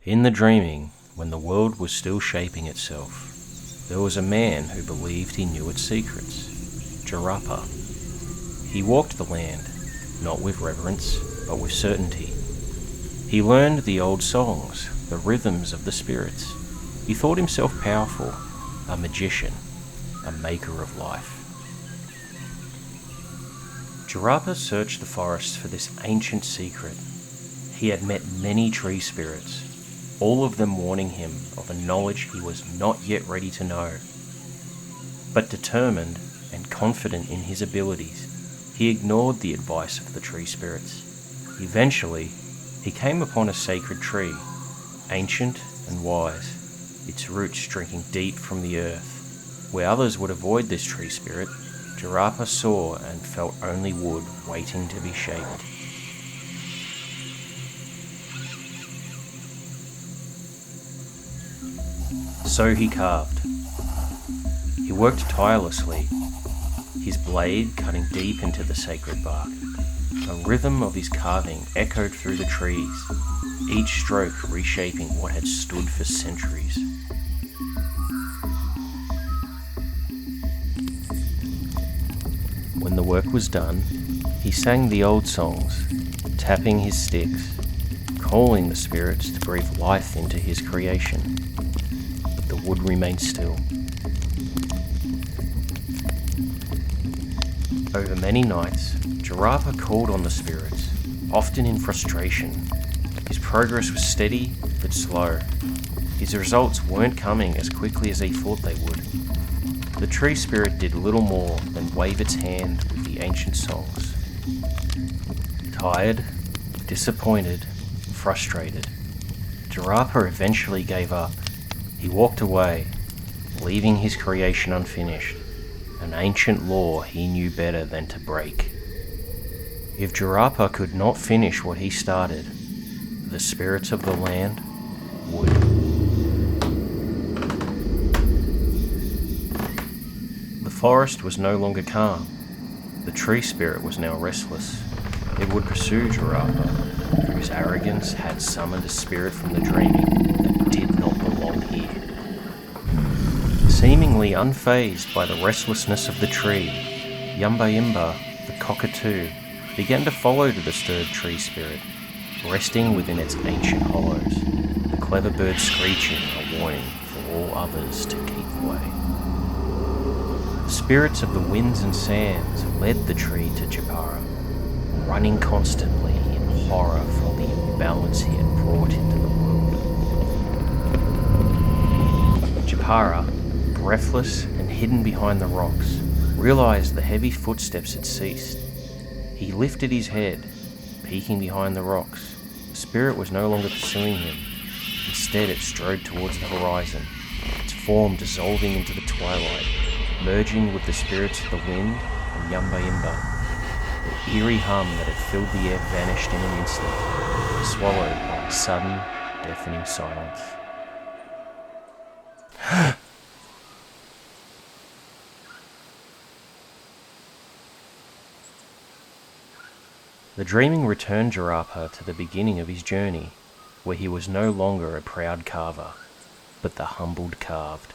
In the dreaming, when the world was still shaping itself, there was a man who believed he knew its secrets, Jarapa. He walked the land, not with reverence, but with certainty. He learned the old songs, the rhythms of the spirits. He thought himself powerful, a magician, a maker of life. Jarapa searched the forest for this ancient secret. He had met many tree spirits, all of them warning him of a knowledge he was not yet ready to know. But determined and confident in his abilities, he ignored the advice of the tree spirits. Eventually, he came upon a sacred tree, ancient and wise, its roots drinking deep from the earth. Where others would avoid this tree spirit, Jarapa saw and felt only wood waiting to be shaped. So he carved. He worked tirelessly, his blade cutting deep into the sacred bark. The rhythm of his carving echoed through the trees, each stroke reshaping what had stood for centuries. When the work was done, he sang the old songs, tapping his sticks, calling the spirits to breathe life into his creation. But the wood remained still. Over many nights, Jarapa called on the spirits, often in frustration. His progress was steady but slow. His results weren't coming as quickly as he thought they would. The tree spirit did little more than wave its hand with the ancient songs. Tired, disappointed, frustrated, Jarapa eventually gave up. He walked away, leaving his creation unfinished, an ancient law he knew better than to break. If Jarapa could not finish what he started, the spirits of the land would. The forest was no longer calm. The tree spirit was now restless. It would pursue Jarapa, whose arrogance had summoned a spirit from the dreaming that did not belong here. Seemingly unfazed by the restlessness of the tree, Yamba, the cockatoo, began to follow the disturbed tree spirit, resting within its ancient hollows, the clever bird screeching a warning for all others to keep away. The spirits of the winds and sands led the tree to Jarapa, running constantly in horror from the imbalance he had brought into the world. Jarapa, breathless and hidden behind the rocks, realized the heavy footsteps had ceased. He lifted his head, peeking behind the rocks. The spirit was no longer pursuing him. Instead, it strode towards the horizon, its form dissolving into the twilight, merging with the spirits of the wind and Yamba. The eerie hum that had filled the air vanished in an instant, swallowed by a sudden, deafening silence. The dreaming returned Jarapa to the beginning of his journey, where he was no longer a proud carver, but the humbled carved.